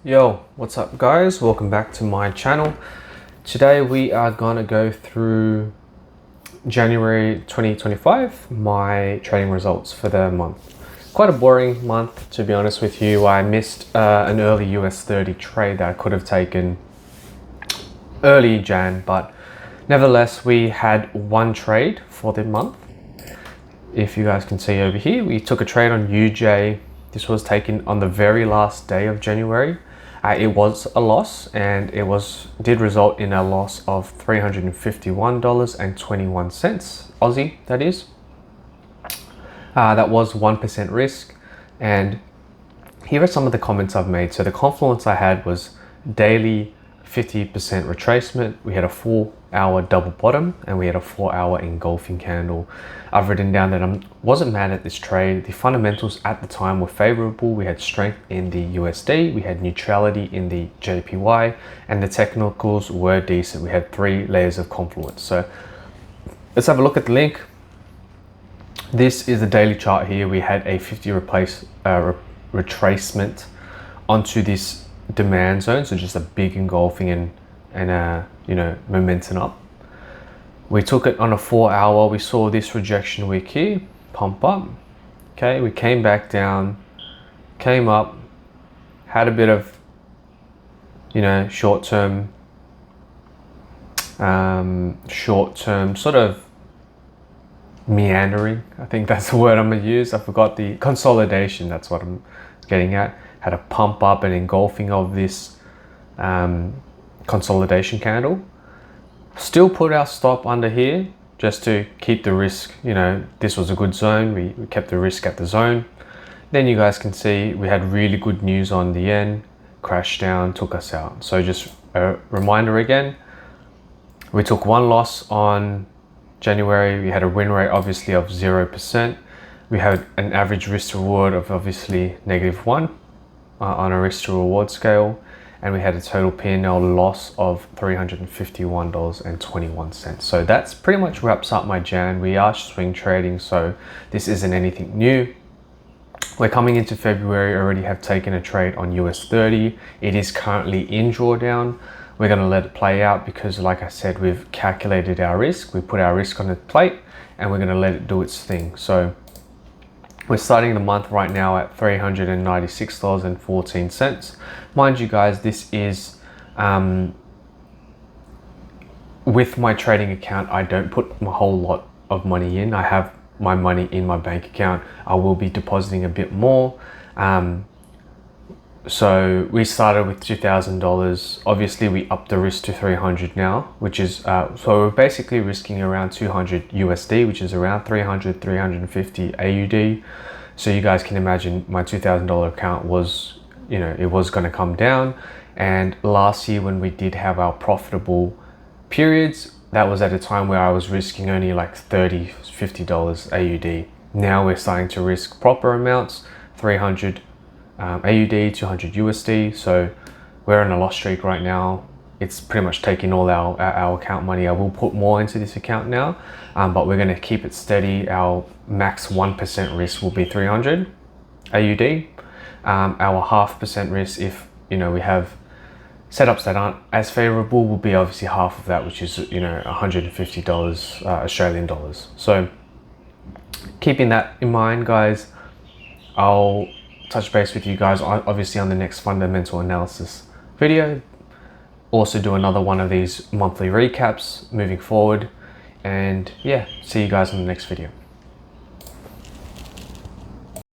Yo, what's up guys? Welcome back to my channel. Today we are gonna go through January 2025, my trading results for the month. Quite a boring month, to be honest with you. I missed an early US 30 trade that I could have taken early Jan, but nevertheless we had one trade for the month. If you guys can see over here, we took a trade on UJ. This was taken on the very last day of January. It was a loss, and it did result in a loss of $351.21 Aussie, that is. That was 1% risk. And here are some of the comments I've made. So the confluence I had was daily 50% retracement. We had a 4-hour double bottom, and we had a 4-hour engulfing candle. I've written down that I wasn't mad at this trade. The fundamentals at the time were favorable. We had strength in the USD, we had neutrality in the JPY, and the technicals were decent. We had 3 layers of confluence. So let's have a look at the link. This is the daily chart here. We had a 50 retracement onto this demand zone, so just a big engulfing and momentum up. We took it on a 4-hour. We saw this rejection wick here, pump up. Okay, we came back down, came up, had a bit of short-term sort of meandering. I think that's the word I'm gonna use. I forgot the consolidation. That's what I'm getting at. Had a pump up and engulfing of this consolidation candle. Still put our stop under here just to keep the risk. This was a good zone. We kept the risk at the zone. Then you guys can see we had really good news on the yen, crashed down, took us out. So just a reminder again, we took one loss on January. We had a win rate obviously of 0%. We had an average risk to reward of obviously -1 on a risk to reward scale, and we had a total P&L loss of $351.21. So that's pretty much wraps up my Jan. We are swing trading, so this isn't anything new. We're coming into February, already have taken a trade on US 30. It is currently in drawdown. We're going to let it play out because, like I said, we've calculated our risk. We put our risk on the plate and we're going to let it do its thing. So we're starting the month right now at $396.14. Mind you guys, this is with my trading account. I don't put a whole lot of money in. I have my money in my bank account. I will be depositing a bit more. So we started with $2,000. Obviously we upped the risk to 300 now, which is so we're basically risking around 200 USD, which is around 350 AUD. So you guys can imagine my $2,000 account was, it was going to come down. And last year when we did have our profitable periods, that was at a time where I was risking only like $30, $50 AUD. Now we're starting to risk proper amounts, 300 AUD, 200 USD. So we're on a loss streak right now. It's pretty much taking all our account money. I will put more into this account now, but we're going to keep it steady. Our max 1% risk will be 300 AUD. Our 0.5% risk, if we have setups that aren't as favorable, will be obviously half of that, which is $150 Australian dollars. So keeping that in mind, guys, I'll touch base with you guys obviously on the next fundamental analysis video. Also do another one of these monthly recaps moving forward, and yeah, see you guys in the next video.